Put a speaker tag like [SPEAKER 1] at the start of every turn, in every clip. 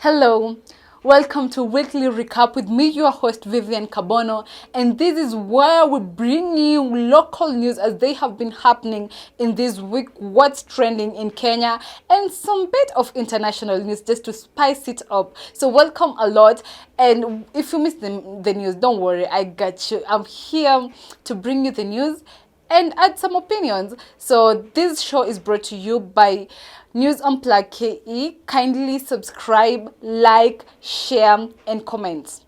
[SPEAKER 1] Hello, welcome to Weekly Recap with me, your host Vivian Kabono, and this is where we bring you local news as they have been happening in this week, what's trending in Kenya, and some bit of international news just to spice it up. So welcome a lot, and if you missed the news, don't worry, I got you. I'm here to bring you the news and add some opinions. So this show is brought to you by NewsunplugKE. Kindly subscribe, like, share, and comment.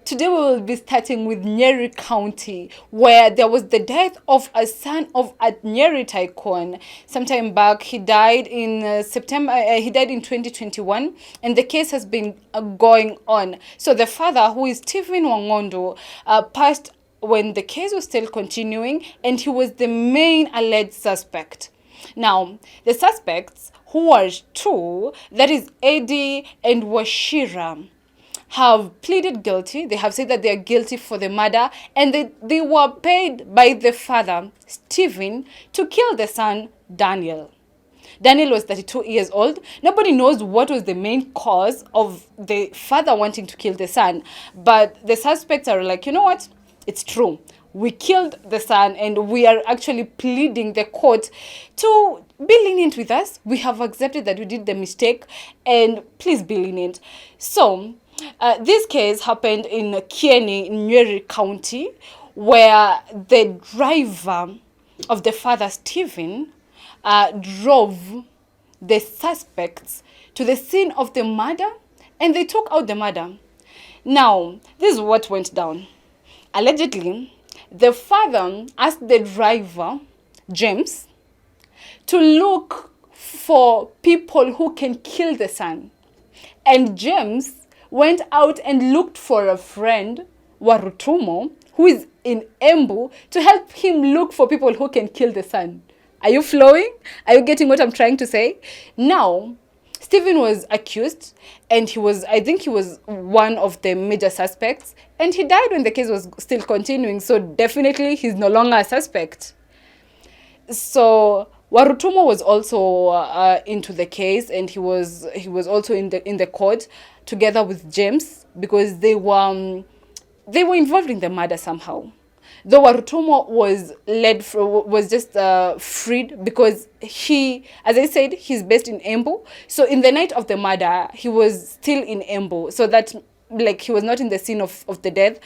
[SPEAKER 1] Today we will be starting with Nyeri County, where there was the death of a son of a Nyeri tycoon. Sometime back, he died in September. He died in 2021, and the case has been going on. So the father, who is Stephen Wangondo, passed when the case was still continuing, and he was the main alleged suspect. Now, the suspects, who are two, that is Eddie and Washira, have pleaded guilty. They have said that they are guilty for the murder, and they were paid by the father, Stephen, to kill the son, Daniel. Daniel was 32 years old. Nobody knows what was the main cause of the father wanting to kill the son, but the suspects are like, you know what? It's true. We killed the son, and we are actually pleading the court to be lenient with us. We have accepted that we did the mistake, and please be lenient. So, this case happened in Kieni, in Nyeri County, where the driver of the father, Stephen, drove the suspects to the scene of the murder, and they took out the murder. Now, this is what went down. Allegedly, the father asked the driver, James, to look for people who can kill the son. And James went out and looked for a friend, Warutumo, who is in Embu, to help him look for people who can kill the son. Are you flowing? Are you getting what I'm trying to say? Now, Stephen was accused, and I think he was one of the major suspects, and he died when the case was still continuing, so definitely he's no longer a suspect. So Warutumo was also into the case, and he was also in the court together with James, because they were involved in the murder somehow. Though Warutumo was just freed because he, as I said, he's based in Embu. So in the night of the murder, he was still in Embu. So that, like, he was not in the scene of the death,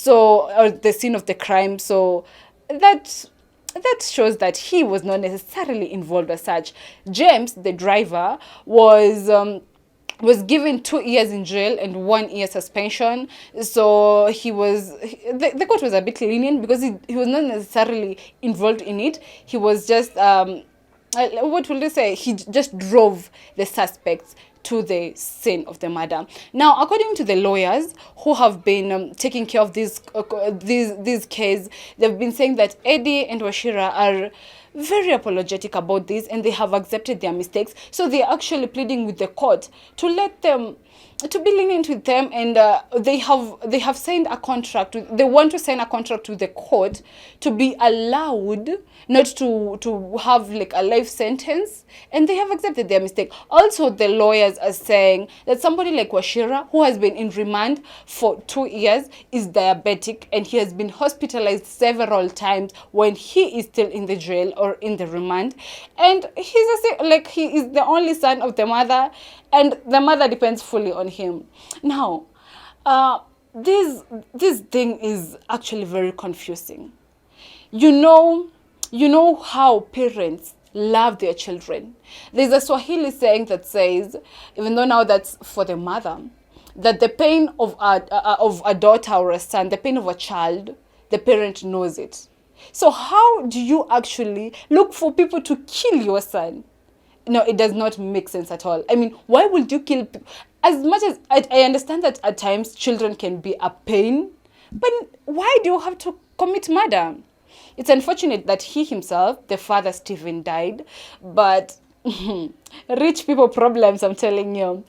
[SPEAKER 1] or the scene of the crime. So that shows that he was not necessarily involved as such. James, the driver, was given 2 years in jail and 1 year suspension. So the court was a bit lenient because he was not necessarily involved in it. He was just, what will they say? He just drove the suspects to the scene of the murder. Now, according to the lawyers who have been taking care of this case, they've been saying that Eddie and Washira are very apologetic about this, and they have accepted their mistakes. So they're actually pleading with the court to let them, to be lenient with them, and they have signed a contract. They want to sign a contract with the court to be allowed not to have like a life sentence, and they have accepted their mistake. Also, the lawyers are saying that somebody like Washira, who has been in remand for 2 years, is diabetic, and he has been hospitalized several times when he is still in the jail or in the remand, and he is the only son of the mother, and the mother depends fully on him. Now, this thing is actually very confusing. You know how parents love their children. There's a Swahili saying that says, even though now that's for the mother, that the pain of a daughter or a son, the pain of a child, the parent knows it. So how do you actually look for people to kill your son? No, it does not make sense at all. I mean, why would you kill people? As much as I understand that at times children can be a pain, but why do you have to commit murder? It's unfortunate that he himself, the father Stephen, died, but rich people problems, I'm telling you.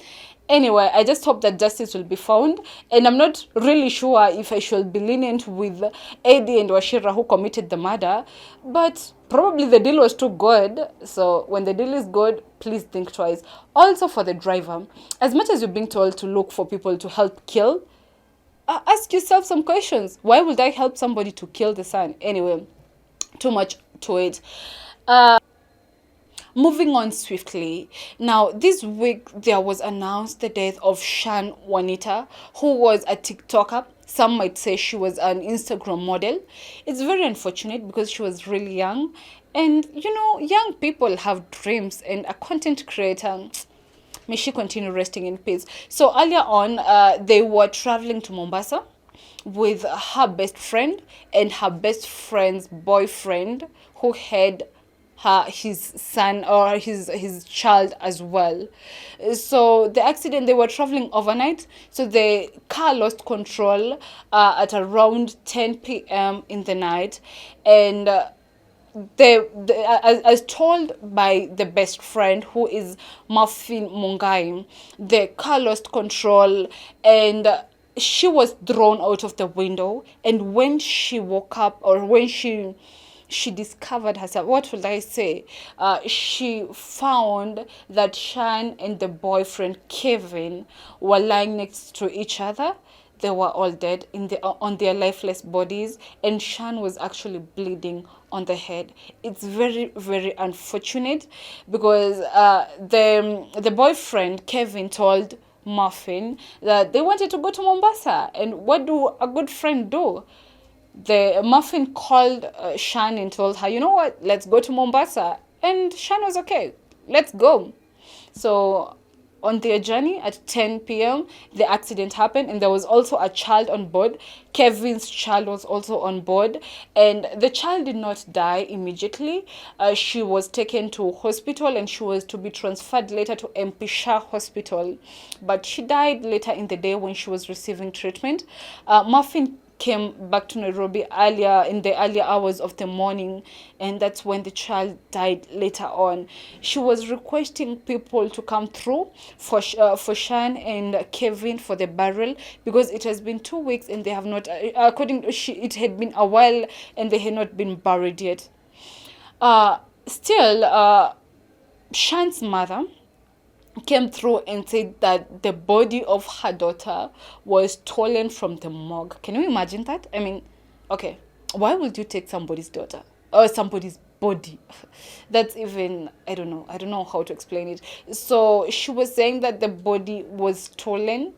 [SPEAKER 1] Anyway, I just hope that justice will be found, and I'm not really sure if I should be lenient with Eddie and Washira who committed the murder, but probably the deal was too good. So when the deal is good, please think twice. Also for the driver, as much as you're being told to look for people to help kill, ask yourself some questions. Why would I help somebody to kill the son? Anyway, too much to it. Moving on swiftly. Now, this week there was announced the death of Shan Juanita, who was a TikToker. Some might say she was an Instagram model. It's very unfortunate because she was really young. And you know, young people have dreams, and a content creator, may she continue resting in peace. So earlier on, they were traveling to Mombasa with her best friend and her best friend's boyfriend, who had his son or his child as well. So the accident, they were traveling overnight, so the car lost control at around 10 p.m. in the night, and as told by the best friend, who is Muffin Mungai, the car lost control and she was thrown out of the window. And when she woke up, or when she discovered herself, what will I say? She found that Shan and the boyfriend Kevin were lying next to each other. They were all dead on their lifeless bodies, and Shan was actually bleeding on the head. It's very, very unfortunate because the boyfriend Kevin told Muffin that they wanted to go to Mombasa, and what do a good friend do? The Muffin called Shan and told her, you know what, let's go to Mombasa. And Shan was okay, let's go. So on their journey at 10 p.m., the accident happened, and there was also a child on board. Kevin's child was also on board, and the child did not die immediately. She was taken to hospital, and she was to be transferred later to MP Shah Hospital, but she died later in the day when she was receiving treatment. Muffin came back to Nairobi earlier in the earlier hours of the morning, and that's when the child died later on. She was requesting people to come through for Shan and Kevin for the burial, because it has been 2 weeks and they have not, according to it had been a while and they had not been buried yet. Still, Shan's mother came through and said that the body of her daughter was stolen from the morgue. Can you imagine that? I mean, okay, why would you take somebody's daughter or somebody's body? That's even, I don't know how to explain it. So she was saying that the body was stolen,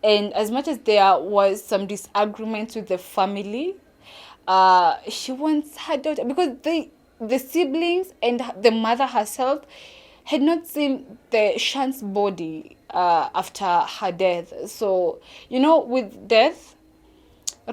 [SPEAKER 1] and as much as there was some disagreements with the family, she wants her daughter, because the siblings and the mother herself had not seen the Shan's body after her death. So, you know, with death,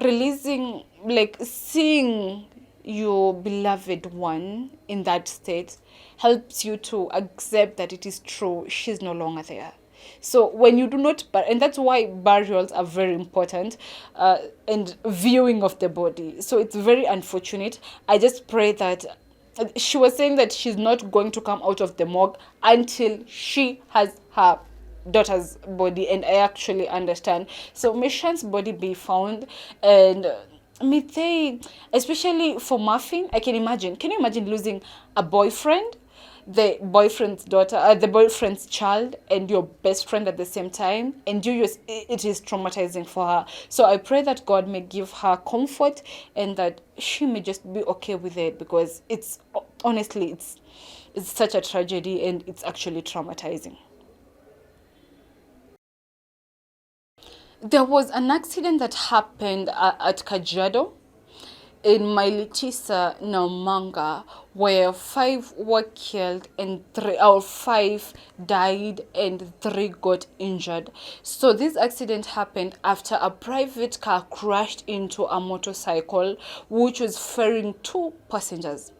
[SPEAKER 1] releasing, like seeing your beloved one in that state helps you to accept that it is true, she's no longer there. So when you do not, and that's why burials are very important, and viewing of the body. So it's very unfortunate. I just pray that she was saying that she's not going to come out of the morgue until she has her daughter's body, and I actually understand. So may Shan's body be found, and may they, especially for Muffin, I can imagine. Can you imagine losing a boyfriend, the boyfriend's daughter, the boyfriend's child, and your best friend at the same time? And it is traumatizing for her. So I pray that God may give her comfort, and that she may just be okay with it, because it's honestly, it's such a tragedy, and it's actually traumatizing. There was an accident that happened at Kajiado in Mailitisa, Namanga, where 5 were killed and 5 died and 3 got injured. So this accident happened after a private car crashed into a motorcycle which was ferrying 2 passengers.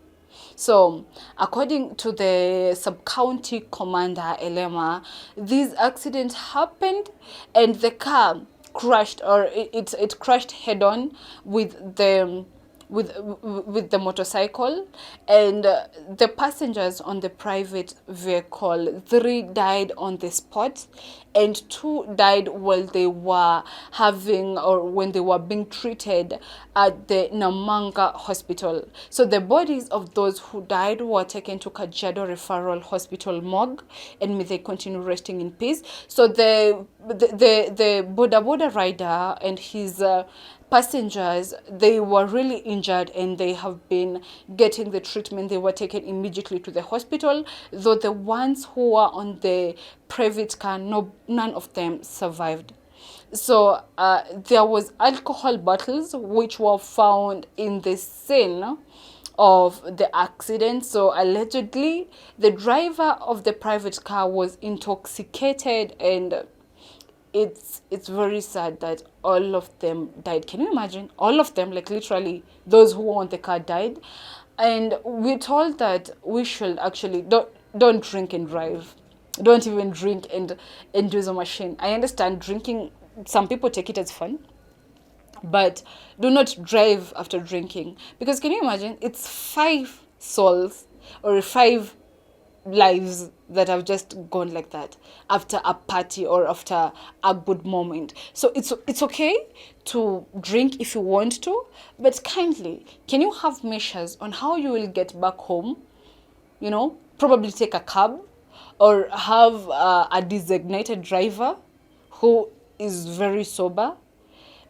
[SPEAKER 1] So, according to the sub-county commander, Elema, this accident happened and the car crashed, or it crashed head-on with the with the motorcycle, and the passengers on the private vehicle, 3 died on the spot, and 2 died while they were having, or when they were being treated at the Namanga hospital. So the bodies of those who died were taken to Kajiado Referral Hospital morgue, and may they continue resting in peace. So the boda boda rider and his passengers, they were really injured, and they have been getting the treatment. They were taken immediately to the hospital, though the ones who were on the private car, none of them survived. So there was alcohol bottles which were found in the scene of the accident. So allegedly, the driver of the private car was intoxicated, and it's very sad that all of them died. Can you imagine? All of them, like literally, those who were on the car died. And we're told that we should actually don't drink and drive. Don't even drink and use a machine. I understand drinking, some people take it as fun, but do not drive after drinking, because can you imagine, it's 5 souls or 5 lives that have just gone like that after a party or after a good moment. So it's okay to drink if you want to, but kindly, can you have measures on how you will get back home? You know, probably take a cab, or have a designated driver who is very sober,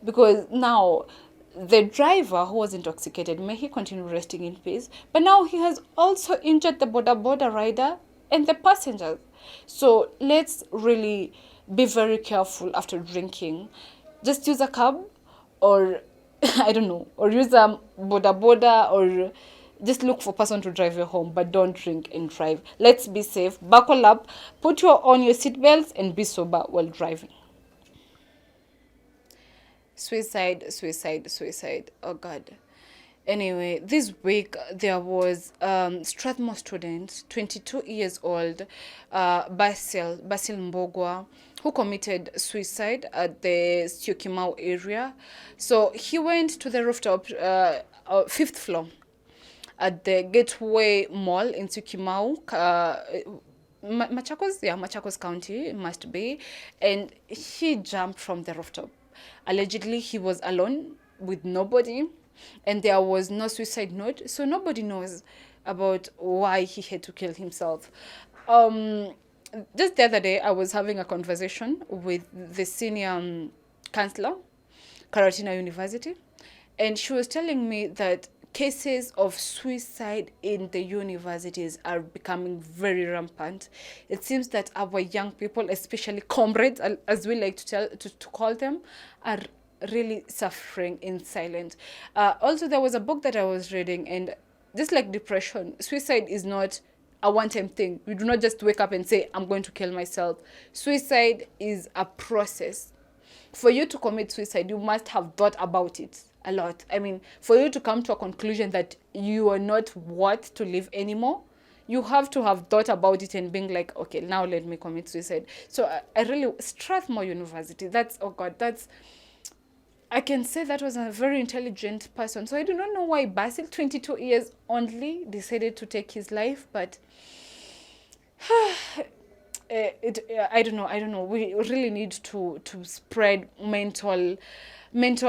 [SPEAKER 1] because now the driver who was intoxicated, may he continue resting in peace, but now he has also injured the boda rider and the passengers. So let's really be very careful after drinking. Just use a cab, or I don't know, or use a boda, or just look for a person to drive you home, but don't drink and drive. Let's be safe, buckle up, put on your seatbelts, and be sober while driving. Suicide. Oh God. Anyway, this week there was Strathmore student, 22 years old, Basil Mbogwa, who committed suicide at the Syokimau area. So he went to the rooftop, 5th floor, at the Gateway Mall in Syokimau, Machakos County, it must be, and he jumped from the rooftop. Allegedly, he was alone with nobody, and there was no suicide note, so nobody knows about why he had to kill himself. Just the other day, I was having a conversation with the senior counselor, Karatina University, and she was telling me that cases of suicide in the universities are becoming very rampant. It seems that our young people, especially comrades, as we like to call them, are really suffering in silence. Also, there was a book that I was reading, and just like depression, suicide is not a one-time thing. You do not just wake up and say, I'm going to kill myself. Suicide is a process. For you to commit suicide, you must have thought about it a lot. I mean, for you to come to a conclusion that you are not worth to live anymore, you have to have thought about it and being like, okay, now let me commit suicide. So I really, Strathmore University, I can say that was a very intelligent person. So I do not know why Basil, 22 years only, decided to take his life, but I don't know. We really need to spread mental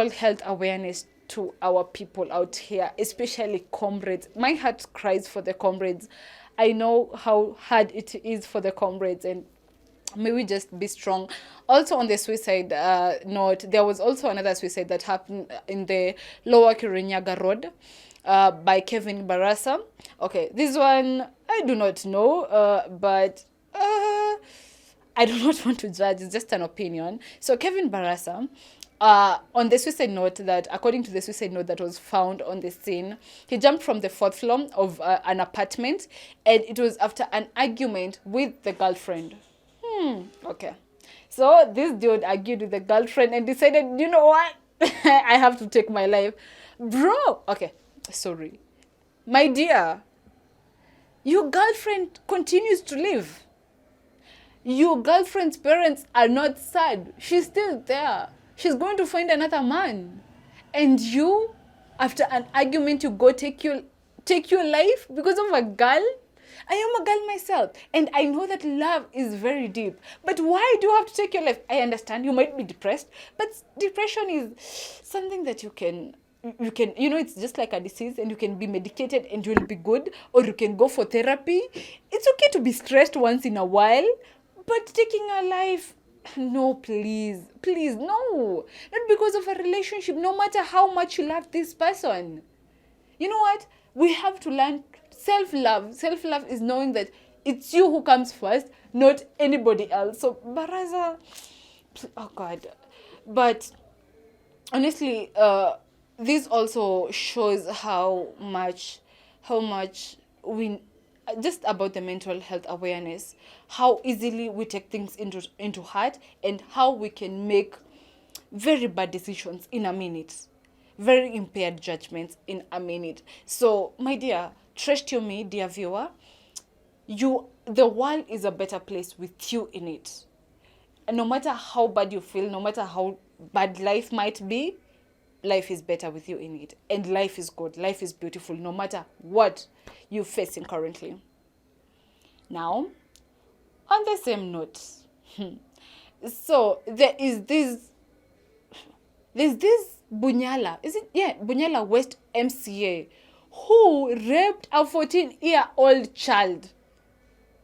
[SPEAKER 1] health awareness to our people out here, especially comrades. My heart cries for the comrades. I know how hard it is for the comrades, and may we just be strong. Also, on the suicide note, there was also another suicide that happened in the Lower Kirinyaga Road by Kevin Barasa. Okay, this one I do not know, but I do not want to judge. It's just an opinion. So Kevin Barasa, on the suicide note, that according to the suicide note that was found on the scene, he jumped from the 4th floor of an apartment, and it was after an argument with the girlfriend. Okay. So this dude argued with the girlfriend and decided, you know what? I have to take my life. Bro, okay, sorry. My dear, your girlfriend continues to live. Your girlfriend's parents are not sad. She's still there. She's going to find another man. And you after an argument you go take your life because of a girl? I am a girl myself, and I know that love is very deep. But why do you have to take your life? I understand you might be depressed, but depression is something that you can, it's just like a disease, and you can be medicated and you'll be good, or you can go for therapy. It's okay to be stressed once in a while, but taking a life, no, please, no. Not because of a relationship, no matter how much you love this person. You know what? We have to learn self-love. Self-love is knowing that it's you who comes first, not anybody else. So, Baraza, oh God. But honestly, this also shows how much we, just about the mental health awareness, how easily we take things into heart, and how we can make very bad decisions in a minute, very impaired judgments in a minute. So, my dear, trust you me, dear viewer, the world is a better place with you in it. And no matter how bad you feel, no matter how bad life might be, life is better with you in it. And life is good, life is beautiful, no matter what you're facing currently. Now, on the same note, so there's this Bunyala, is it? Yeah, Bunyala West MCA, who raped a 14-year-old child.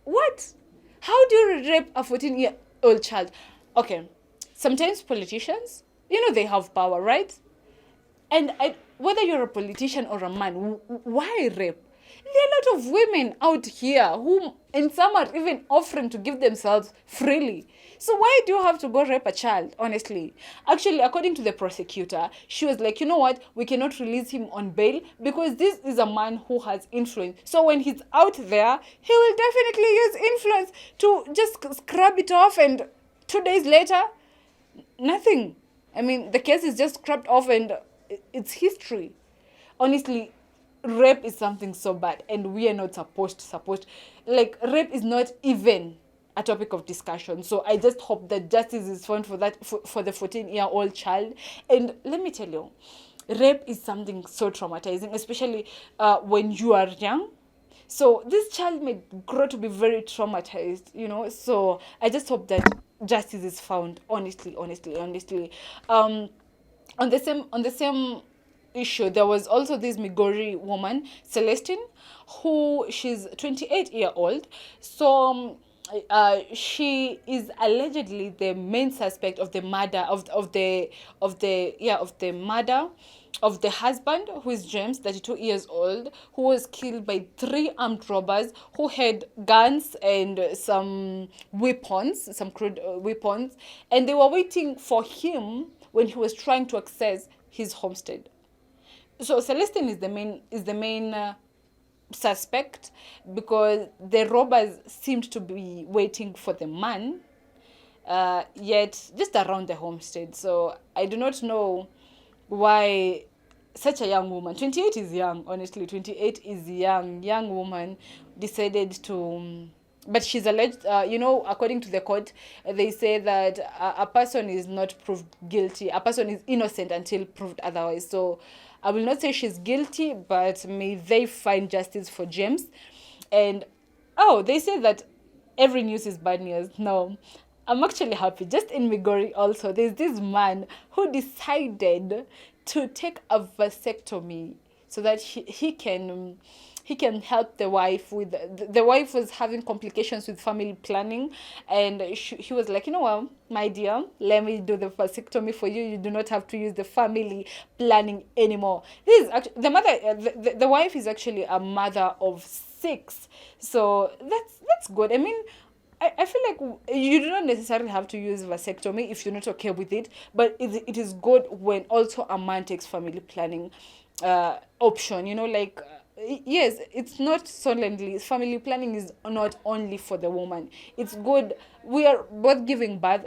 [SPEAKER 1] What? How do you rape a 14-year-old child? Okay, sometimes politicians, they have power, right? And whether you're a politician or a man, why rape? There are a lot of women out here and some are even offering to give themselves freely. So why do you have to go rape a child, honestly? Actually, according to the prosecutor, she was like, you know what? We cannot release him on bail because this is a man who has influence. So when he's out there, he will definitely use influence to just scrub it off, and 2 days later, nothing. I mean, the case is just scrubbed off and it's history. Honestly, rape is something so bad, and we are not supposed, like, rape is not even a topic of discussion. So I just hope that justice is found for that, for the 14-year-old child. And let me tell you, rape is something so traumatizing, especially when you are young. So this child may grow to be very traumatized, so I just hope that justice is found, honestly. On the same issue, there was also this Migori woman, Celestine, who she's 28-year-old. So she is allegedly the main suspect of the murder of the murder of the husband, who is James, 32 years old, who was killed by 3 armed robbers who had guns and some weapons, some crude weapons, and they were waiting for him when he was trying to access his homestead. So Celestine is the main suspect, because the robbers seemed to be waiting for the man, yet just around the homestead. So I do not know why such a young woman, 28 is young, honestly, 28 is young woman, decided to, but she's alleged, according to the court, they say that a person is not proved guilty, a person is innocent until proved otherwise. So I will not say she's guilty, but may they find justice for James. And, they say that every news is bad news. No, I'm actually happy. Just in Migori also, there's this man who decided to take a vasectomy so that he can help the wife with, the wife was having complications with family planning, and he was like, my dear, let me do the vasectomy for you. You do not have to use the family planning anymore. This is actually the mother. The wife is actually a mother of 6, so that's good. I mean, I feel like you do not necessarily have to use vasectomy if you're not okay with it, but it is good when also a man takes family planning option. Yes, it's not solely, family planning is not only for the woman. It's good. We are both giving birth.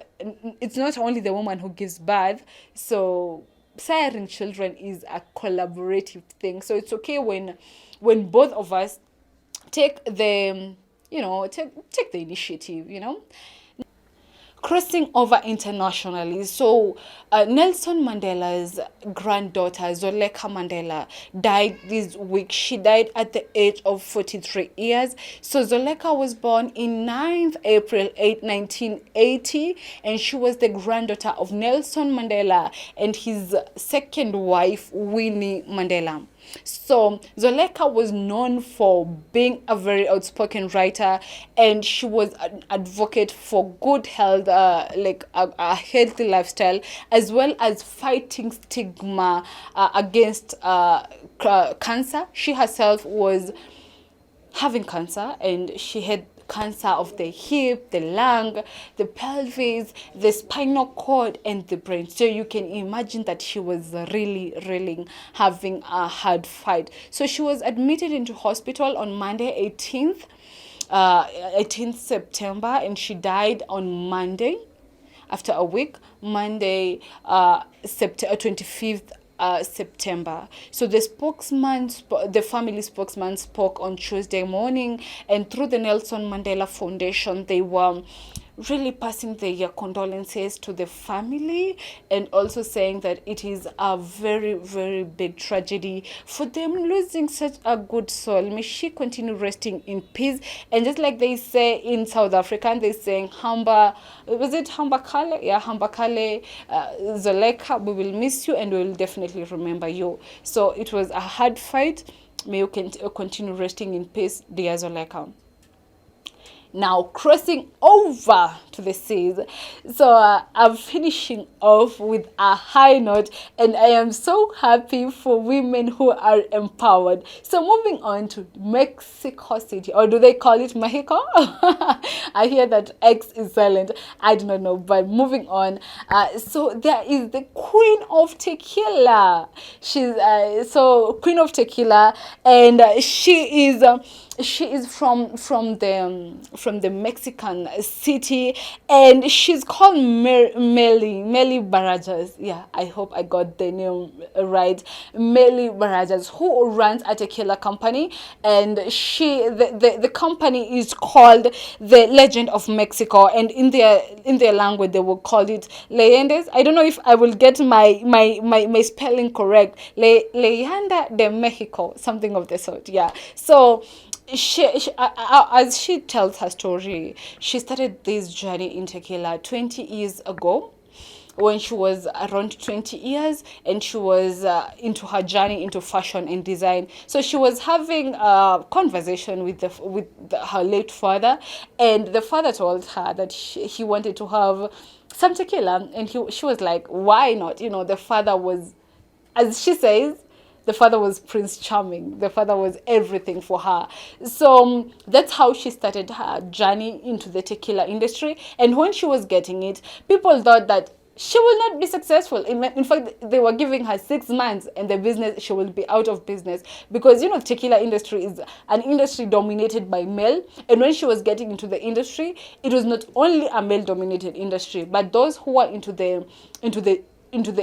[SPEAKER 1] It's not only the woman who gives birth. So siring children is a collaborative thing. So it's okay when both of us take the take the initiative. crossing over internationally. So Nelson Mandela's granddaughter, Zoleka Mandela, died this week. She died at the age of 43 years. So Zoleka was born in 9th April 1980, and she was the granddaughter of Nelson Mandela and his second wife, Winnie Mandela. So Zoleka was known for being a very outspoken writer, and she was an advocate for good health, like a healthy lifestyle, as well as fighting stigma against cancer. She herself was having cancer, and she had cancer of the hip, the lung, the pelvis, the spinal cord, and the brain. So you can imagine that she was really having a hard fight. So she was admitted into hospital on Monday 18th September, and she died on Monday after a week, Monday, September 25th September. So the the family spokesman spoke on Tuesday morning, and through the Nelson Mandela Foundation, they were really passing their condolences to the family, and also saying that it is a very big tragedy for them losing such a good soul. May she continue resting in peace. And just like they say in South Africa, they saying Hamba, was it Hamba Kale? Yeah, Hamba Kale, Zoleka, we will miss you and we will definitely remember you. So it was a hard fight. May you continue resting in peace, dear Zoleka. Now crossing over to the seas, so I'm finishing off with a high note, and I am so happy for women who are empowered. So moving on to Mexico City, or do they call it Mexico? I hear that X is silent. I do not know, but moving on. So there is the Queen of Tequila. She's so Queen of Tequila, and she is from the Mexican city, and she's called Meli Barajas. Yeah, I hope I got the name right. Meli Barajas, who runs a tequila company, and the company is called the Legend of Mexico, and in their language they will call it Leyendas. I don't know if I will get my spelling correct. Leyenda de Mexico, something of the sort. Yeah. So as she tells her story, she started this journey in tequila 20 years ago, when she was around 20 years, and she was into her journey into fashion and design. So she was having a conversation with her late father, and the father told her that he wanted to have some tequila, and she was like, why not? The father was, as she says, the father was Prince Charming. The father was everything for her. So that's how she started her journey into the tequila industry. And when she was getting it, people thought that she will not be successful. In fact, they were giving her 6 months and the business, she will be out of business. Because, tequila industry is an industry dominated by male. And when she was getting into the industry, it was not only a male-dominated industry, but those who were into the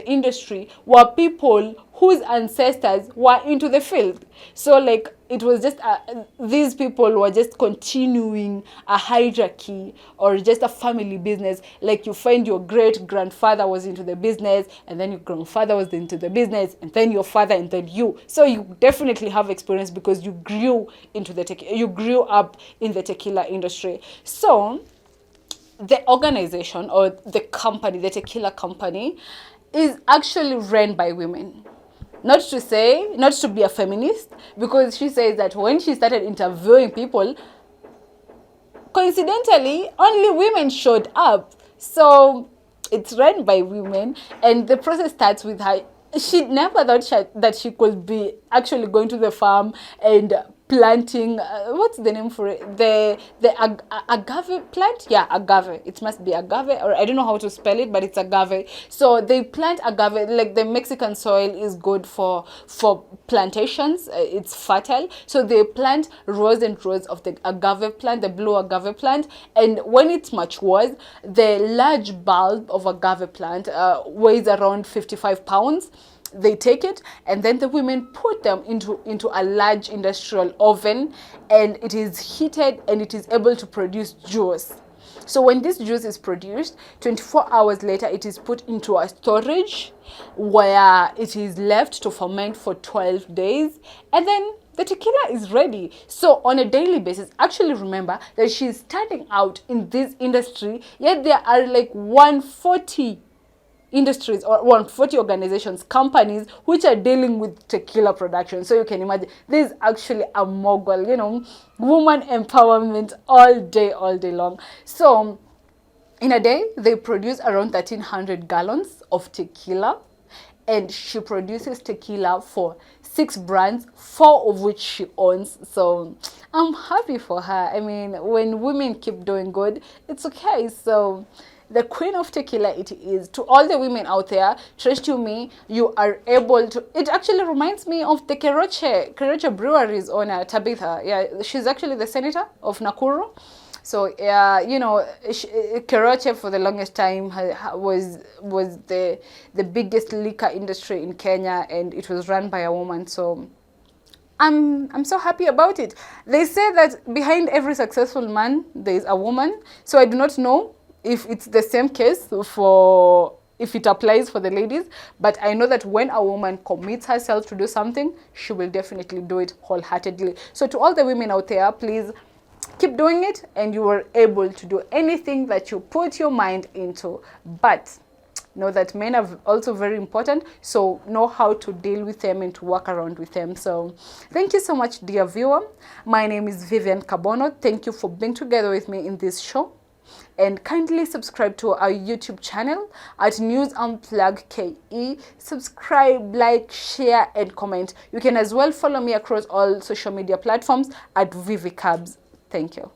[SPEAKER 1] industry were people whose ancestors were into the field. So like it was just these people were just continuing a hierarchy or just a family business. Like you find your great grandfather was into the business, and then your grandfather was into the business, and then your father, and then you. So you definitely have experience because you grew up in the tequila industry. So the organization or the company, the tequila company, is actually run by women. Not to be a feminist, because she says that when she started interviewing people, coincidentally, only women showed up. So it's run by women, and the process starts with her. She never thought that she could be actually going to the farm and planting, what's the name for it? The agave plant? Yeah, agave. It must be agave, or I don't know how to spell it, but it's agave. So they plant agave, like the Mexican soil is good for plantations. It's fertile. So they plant rows and rows of the agave plant, the blue agave plant. And when it matures, the large bulb of agave plant weighs around 55 pounds. They take it, and then the women put them into a large industrial oven, and it is heated and it is able to produce juice. So when this juice is produced, 24 hours later, it is put into a storage where it is left to ferment for 12 days. And then the tequila is ready. So on a daily basis, actually remember that she's starting out in this industry, yet there are like 140 industries or 140 organizations, companies which are dealing with tequila production. So you can imagine this is actually a mogul, you know, woman empowerment all day long. So in a day they produce around 1,300 gallons of tequila, and she produces tequila for 6 brands, 4 of which she owns. So I'm happy for her. I mean, when women keep doing good, it's okay. So the queen of tequila it is. To all the women out there, trust you me, you are able to. It actually reminds me of the Keroche Brewery's owner, Tabitha. Yeah, she's actually the senator of Nakuru. So you know, Keroche for the longest time was the biggest liquor industry in Kenya, and it was run by a woman. So I'm so happy about it. They say that behind every successful man there is a woman. So I do not know if it's the same case for, if it applies for the ladies, but I know that when a woman commits herself to do something, she will definitely do it wholeheartedly. So to all the women out there, please keep doing it, and you are able to do anything that you put your mind into. But know that men are also very important, so know how to deal with them and to work around with them. So thank you so much, dear viewer. My name is Vivian Kabono. Thank you for being together with me in this show, and kindly subscribe to our YouTube channel at NewsunplugKE. Subscribe, like, share, and comment. You can as well follow me across all social media platforms at ViviCabs. Thank you.